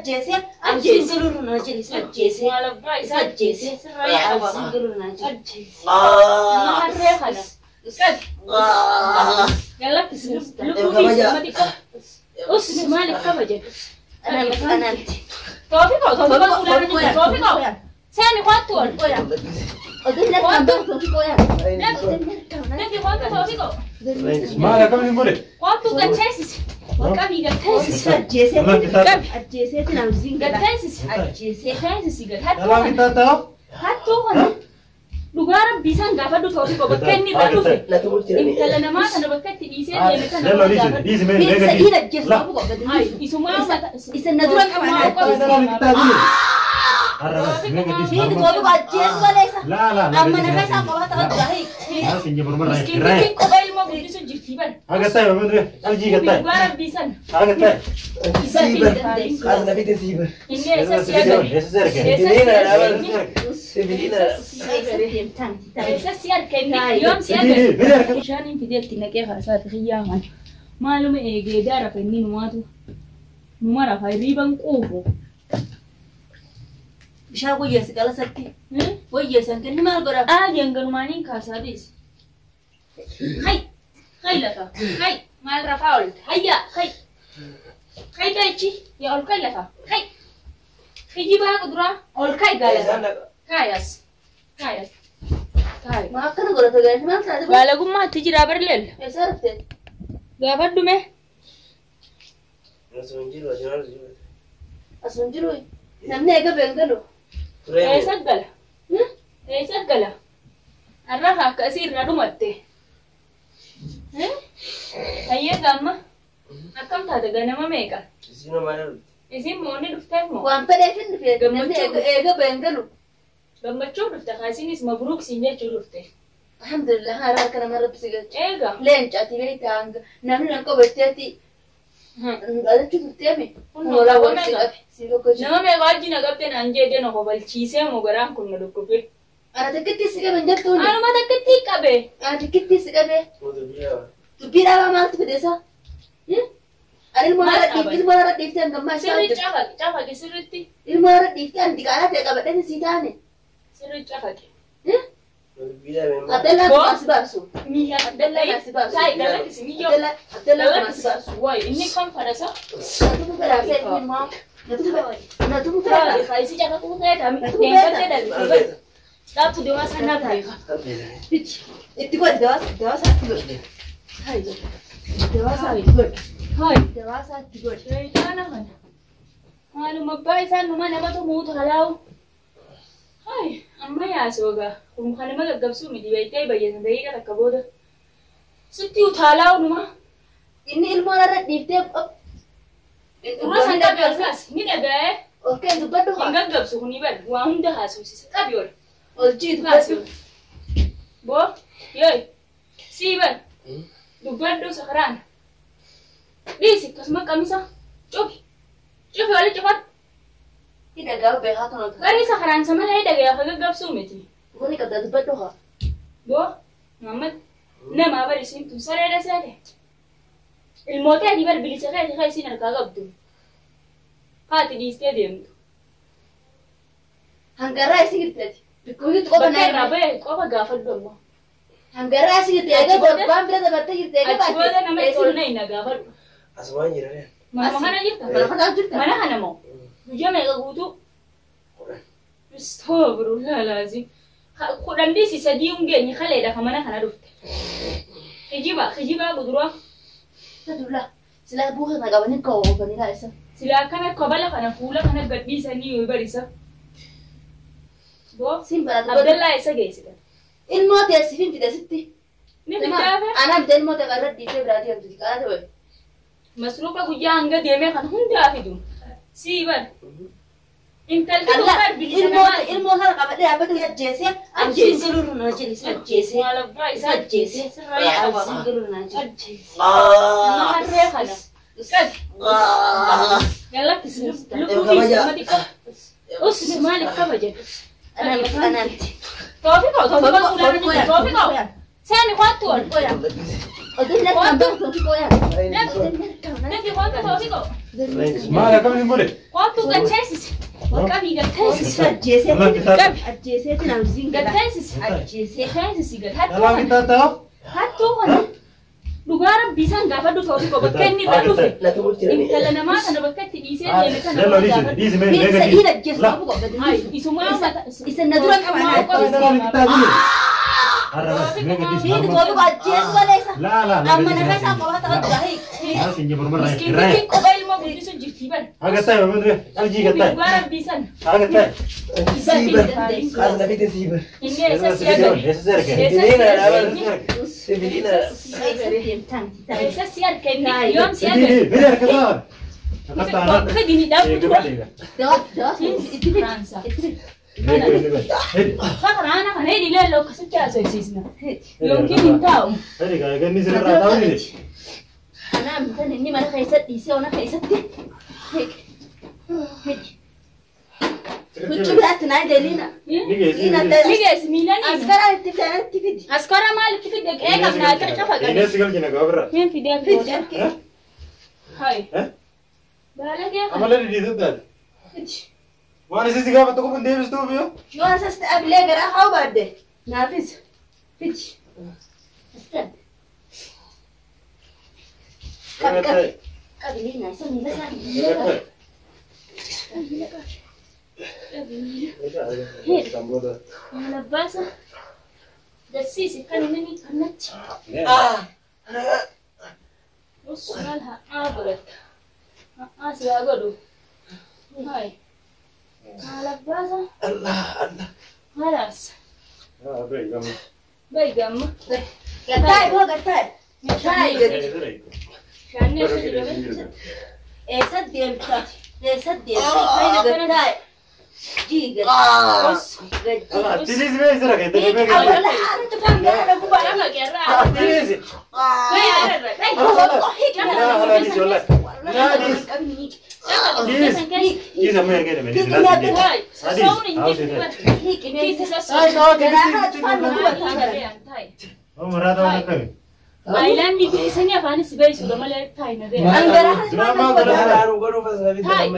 Jesse, I'm Jesse, no Jesse, while of Bryce, Jesse, Lugaran bisa nggak pada tuh kok bakken nih baru sih. Kalau nama kan bakken di sini ya kan. Bisa ini just aku kok betul. Isu mau isa natural mau kok. Ini tuh kok just boleh sa. Amma nak sa kalau tak baik. Mungkin kok bayi mau beli suji tiban. Agak tahu bener. Alji kata. Lugaran bisa. Agak tahu. Bisa Kalau nabi itu sih. Ini esensial. Esensial kan. Yom siapa? Jangan tidak tidak kayak saat riangan. Malum darah penin muatu. Numara fai riban kobo. Bisa gue ya segala sakti. Gue ya sangkan ni mal gora. Yang germanin kasabis. Hai. Hai lah. Hai. Mal Rafaul. Hayya. Hai. Hai daichi. Ya ol kai lah. Hai. Hiji ba kudura. Ol kai gala. Kayas. Kai. Makan gora to gaya mal kada. Gala gumma tijira barlel. Esarte. Gafar dume. Asunjiru. Namne ega bengalo. Esagala. Esagala. Arraha kasir na dumatte. Ayya gamma. Akam ta daga nama meka. Sino mana? Isin mo ni dufta mo. Wan pedefin dufe gamne ega bengalo. Gamma chu dufta khasinis mabruk sinja chu dufte. Alhamdulillah hara kana marab siga. Ega. Len chati veri tang. Namne ko betati. Ada chu dufte me. Nola wala siga. Siga ko. Nama me waji na gapte na anje de no hobal chise mo garam kun na dukupe. Ana tekiti siga benjatu ni. Anu mata keti kabe. Ana tekiti siga be. Tu pira ba mal tu desa. Ilmu ara difte ngamma sa. Sirri chafa ke sirritti. Ilmu ara difte an dikara te kabade ni sidane. Sirri chafa ke. Adela masbasu. Mi Adela masbasu. Sai dala kisimi yo. Adela masbasu. Woi, ini kan pada sa. Tu pira se ni ma. Na tu pira. Kai si jaga ku ngai dami. Yang kan dal. Tapu dewa sana thai. Itu ko dewa sa tu. Hai. Dewa sa good. Hai. Dewa sa good. Sai kana kan. Halu mabai san numa nama tu mu thalau. Hai, amma ya soga. Kun kana magaggabsu mi dibai tai bayyana dai ka kaboda. Sutti thalau numa. Ini ilmu ara difte Ura santa biasa. Ini ada. Oke, itu betul. Yang gaggabsu ni ber. Wa hunda hasu si tabiol. Olji itu betul. Bo, yoi. Si ber. Dubado sekarang. Disi kasma kamisa. Cobi. Cobi wala cepat. Tidak gawe behat ono. Kari sekarang sama lai daga gaggabsu meti. Ko ni kada betul ha. Bo, Muhammad. Nama bari sim tu sare da sare. الموتى دي بر بلي سغاي خاي سين الكاغبدو هاتي دي ستاديوم هنغرا سيغتت بكوي تقوبا ناي رابي قوبا غافل دوما هنغرا سيغتت ايغا بام بلا برتا يرتي ايغا باكي اجودا نما تولني نا غافل اسمان يرا ما هنا جبت ما جبت ما انا هنمو جمع غوتو استغفر الله العظيم خدان دي سي سديوم دي ني خلي دا كمان انا دفت خجيبا بدروا Tadula, sila bukan nagawanin ko o kanila isa. Sila kana kabala kana pula kana gadbisa ni ibarisa. Bo Simba Abdullah isa geisika. Ilmo te sifin tidak sitti. Ni bitafe. Ana bitel mo te garra dite bradi am tudika ade we. Masrufa kujanga deme kan hunda afidu. Siban. Intel tu bar bilisa ilmo hal kabade abadu ya jese am jese luru na jese jese wala isa jese ya awa luru na jese marre khala ustad yalla kislu lu ismatika usmani kabaje ana tawfiko tawfiko sani kwatu oya odin na kambo tawfiko ya nanti kwatu tawfiko ما لك من مولد قطو قتاسس وقبي قتاسس أجيسة الله كتاب أجيسة تنامزين كده قتاسس أجيسة قتاسس قد الله كتاب تاو hattu kana dhugaara bisan gaafadhu ta'uu qaba bakka inni irra dhufe Na tumul tirani. intala namaa kana bakka itti dhiisee deeme kana يلا ديز ديز من مين لقى سعيد ديز أجيسة لا أبو قبل ay isumaa السندورة كمان الله كتاب هذا لقى ديز مين تقولوا أجيسة ولا إيش لا لا أما أنا بس أقولها تقول هيك لا سنجي مرمر miskiin راي bikin kophaa ilmoo guddisu jirti ban هذا تاي من ده الجي كتاي dhugaara bisan هذا تاي Sibar. Kaas na bitin sibar. inni eessa si argame eessa Sibilina. si argame yoom si argame bakka dini dhaabu tura Fransa fakaraana kana hidhi leelloo akkasitti haasofsiisna yookiin hin taa'u أنا مثلا إني ما نخيست ديسة وأنا خيست هيك هيك كنت بدأت نادي لينا ligees miilanii أذكر أنت فعلا تفيد askara maal itti fidde eegas naa qafa qabe hin fidee فيد hay Eh? baalagee وانا سيسي قابل تقوم ديفيس توبيو شو أساس أبلي قرا أو بعد نافس فيد استنى قبلينا سمي بس malabbaasa darsiisi kan inni kannatti maal ha'aa godhatta ha'aa siyaa godhu hay malabbaasa Allah Allah. halaas bai gamma قتاي هو قتاي شاي shaanni akka jedhame إيه صدق أنت إيه صدق هاي قتاي جي قتاي تيزيز بيه سرق انت بيه أول حاجة تفهم أنا أقول barama gerraa تيزيز bai ararra bai لا لا ديس والله لا ديس ديس ما يرجع من ديس لا ديس hay sawni هيك kiisi هاي sasoo كاو hay عمر هذا ولا كم Ayilaandi bilisanii afaanis beeksisuudha malee taa'ina beeku. Maalaan godhuuf as na bitan.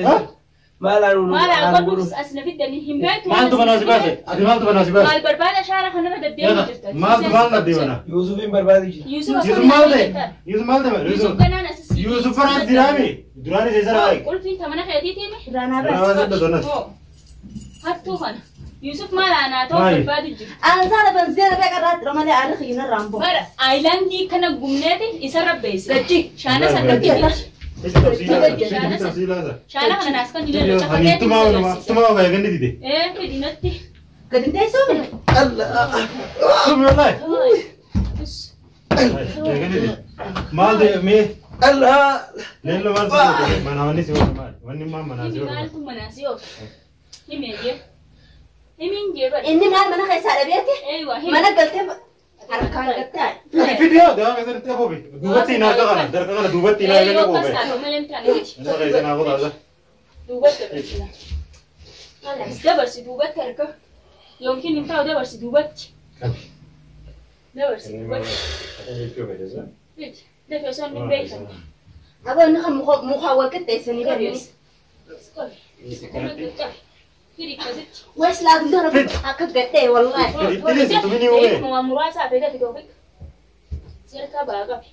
Maalaan Maal godhuuf as na fidanii hin beektu. مالتو بناسي باسي أدي مالتو بناسي باسي Maal barbaada shaara kanarra deddeemaa jirta. مالتو مالنا ديوانا Yuusufiin barbaadu jira. Yusuf يوسف asuma مالته يوسف مالته Yusuf ganaan asii. يوسف فرانس درامي دراني زي سراي Qulfiin tamana keetiitii mi? رانا أنا بس ما زلت دونا Hattuu kana. Yusuf maal aanaa ta'uu Maali? barbaadu jira. أنا زال بنزل بقى قرأت رمالي أنا خينا رامبو Bara ayilaandii kana gumneeti isa rabbeesse. قتي Shaana sakkatti إيش تفصيل هذا shaana kana naas kan jireenya lafa هني keetii تما تما وقاعد يغني دي fidinatti. قد انت يسوي Allah. سمي والله Us. يغني دي مال دي مي Allah. ليلو مال سوى ما نواني سوى مال وني ما Inni منازل maaltu manaasiyoo? Himee himin jee bari. إني مال من خيس على بيتي Eeywa ما أنا قلت أركان قتاي فيديو ده كذا تابوبي دوبتي ناقة دركنا دوبتي ناقة Eeywa نبوبي kastaatu malee mitaanii. أنا كذا ناقة هذا Duubatti argina. Kanas dabarsi duubatti arga. Yookiin hin taa'u dabarsi duubatti. Dabarsi duubatti. Fiti. Lafee osoo hin beekan. أبغى نخم مخاول قتاي سني بريس Firi akkasitti. ويش لا تقدر أكد قتاي والله إتليس تمني وين Eeguma muraasaa fi gadi toofi. Sirka baaqafi.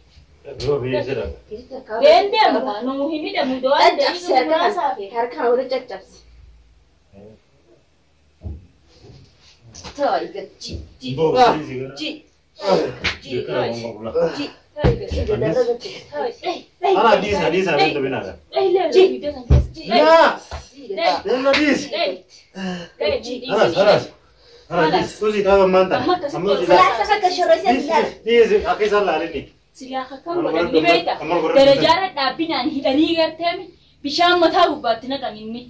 هو بيجرا Been deemu nu hin hidhamu do'aan أجبس deemu muraasaa fi. هركان ولا أجبس توي قد جي جي جي جي أنا ديس أنا بنت بينها لا لا لا ديس خلاص ديس كوزي تابع مانتا فلا تفكر شرسة ديس أكيد صار لعلني silaaha kan godhanii beekta darajaara dhaabbinaan hidhanii garteemi bishaan mataa gubbaatti naqaninni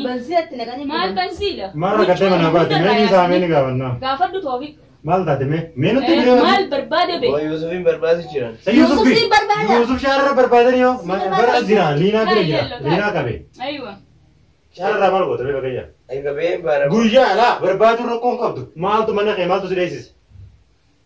بنزلت نغني maal bansiila مرة كتير من أبادي مين يسامعني قابلنا gaafadhu toofi مال تاتي مين تبي maal barbaade Oo beek Yuusufiin barbaadu jiran. يوسف يوسف بربادة. يوسف شهر بربادني يو ما برا زيرا لينا كريجا لينا كبي aywa شهر رمال قلت له بقية Ay gabeen baara. غويا لا بربادو ركون كابدو مال تو منك مال تو سيديسيس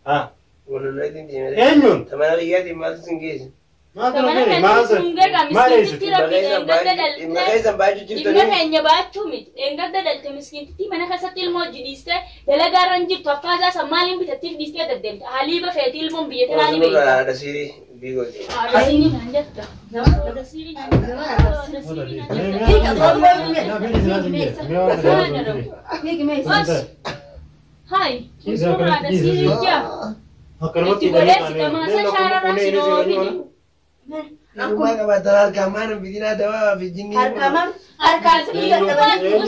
ها Walolaatiin deemee. إنيون Tamana biyyaatiin maaltu sin geessu? ما Mana كان kan ما sungai kami ما miskin ليس titi rapi enggak dadal. Makaisan baju jirtu Imna hanya bacu mit. Enggak dadal te miskin titi mana kan satil mo judiste. Dalagaran jir tafaza samalin bitatif diste dadel. Haliba fetil mo biye terani be. ada siri bigo. Ada sini nanjat dah. Ada sini nanjat. Ada sini nanjat. Hai, musuh ada sini aja. Itu boleh kita masa cara nasi robi. Aku mah enggak batal kamar bikin ada apa bikin ini. Harkamam, harkan Lina kabeh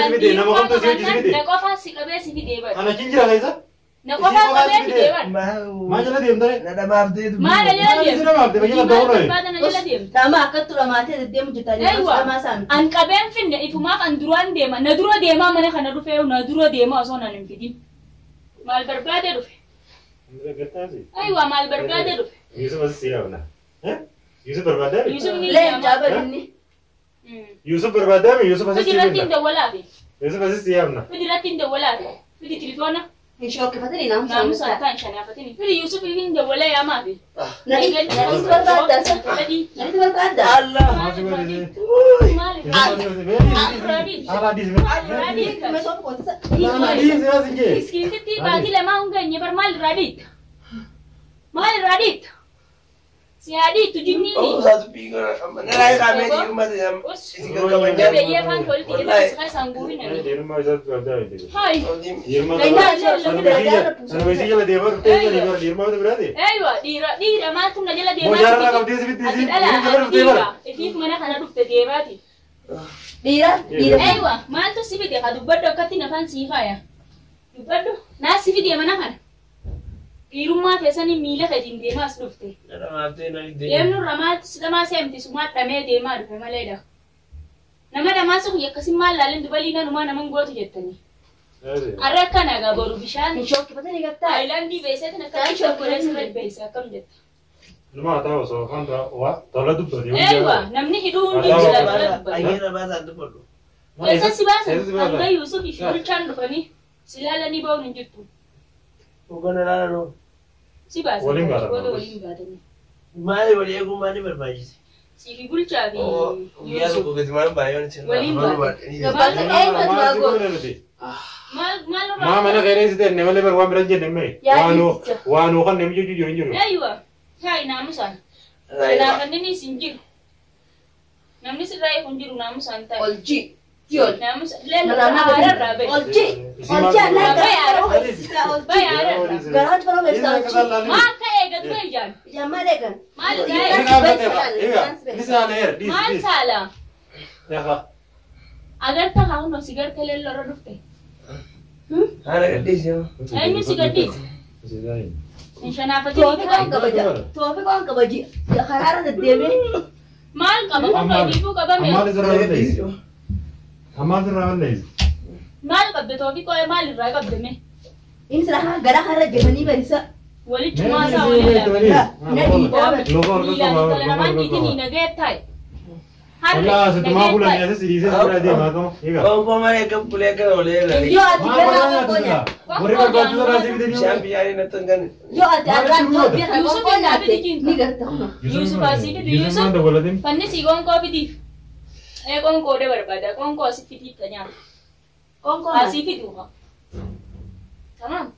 sibide nama kon to sibide. Nak apa sih kabeh sih di dewan. Ana kinjira kaisa? Nak apa kabeh di dewan. Ma jala dem dare. Nada maaf itu. Mana jala dia? Sira ma de bajala dawro. Badan jala dia. Tama akatura mate de dem jutani sama sam. An kabeh finne itu mak an duran dema. Na duro dema mana kana rufe na duro dema so na nimfidin. Mal berbade rufe. Aywa mal berbade rufe. Yusuf masih siap na. Yusuf berbada? Yusuf ni Lain jabal ini. Yusuf berbada mi Yusuf masih siap Pudiratin na. da wala be. Yusuf masih siap na. Pudiratin da wala be. Pudi telefona. Insya Allah fatani nam Namu sam. sa kan shana patini. Pudi Yusuf ini da wala ya ma be. Na itu berbada sa. Tadi. Na itu berbada. Allah. Masih berada. Malik. Ala di sini. Radit. Mesok kok sa. Ala di sini singe. Miskin ti bagi le mau nganye bar mal Radit. Mal Radit. Si Adi tu jimni Oh, ni. satu pigo. Nalai kami di rumah jam. Isi Dia kebanyakan. dia kan kol ti dia sekai sanggurin ni. Di rumah saya berada itu. Hai. Di rumah. Lain Sana dia dewa di rumah itu berada. Aywa, di ma kun najala dia Mau jalan kalau dia sebut di sini. Ifif mana kana dufte dia bati. Dira, dira. Aywa, mal tu sibi dia kadu baddo kati na fan si kaya. Baddo, na sibi dia mana kan? Di rumah biasanya mila kadin dia mas dufte. Nada maaf itu nanti. Dia nu ramat sedama semti semua tame dia ma dufe maleda. Nama da masuk ya kasim mal lalin dubali na numa naman gotu jettani. Araka na ga boru bishan. Insya Allah fatani gata. Thailand di besa na kan chokore se besa kam jetta. Rumah tahu so kan wa tolak tu dia. Aywa, namni hidun di Ada jala apa? balad. Akhirnya bahasa itu perlu. Esa si basa, anda Yusuf ishul chan dufani. Silala ni bawo ninjuttu. Bukan nada no. Si basa. Walim gata. Walim gata ni. Mali wali aku mali berbaju. Si gulcha bi. Oh, iya aku ke mana bayon sih. Walim Mal Ma mana kaya sih ne male berwa beranje nemme. Wano kan nemme jujur. Aywa. Hai namusan. Na kan ni sinjir. Namni sirai kunjir namusan tai. Olji. Tiol. Namus len Marama rabe. Olji. Olji anak bayar. Bayar. Garat para besta. Ma ka ega dujan. Ya malekan. Mal Ini sana air. Mal sala. Ya kak. Agar ta ha no sigar tele loro dufte. Ada gadis ya. Ay mi sigar dis. Inshana fati. Tuape kau kabaja. Tuape kau kabaji. Ya karara de debe. Mal ka ba ko di bu ka ba me. Amal zara Gadis. lez. Amal zara lez. Mal ka de to bi ko mal ra ka de me. Ini serah gara hara jemani barisa. Wali cuma sa wali la. Logo Ila ni tole naman diti ni na get tai. Allah setuma bulan ya sih di sana dia makan. Iya. Oh, pemain ke kuliah ke oleh lagi. Yo ati gara kokonya. Beri baju zara sih di Siapa yang nonton kan? Yo ati agar to biar Yusuf kokonya yang ati. nabi dikin. Ni garta no. Yusuf asih itu Yusuf. Mana bola tim? Panni si gon ko bidi. Gon ko de berbada. Gon ko si fiti tanya. Kongko. Asih fitu. Tamam.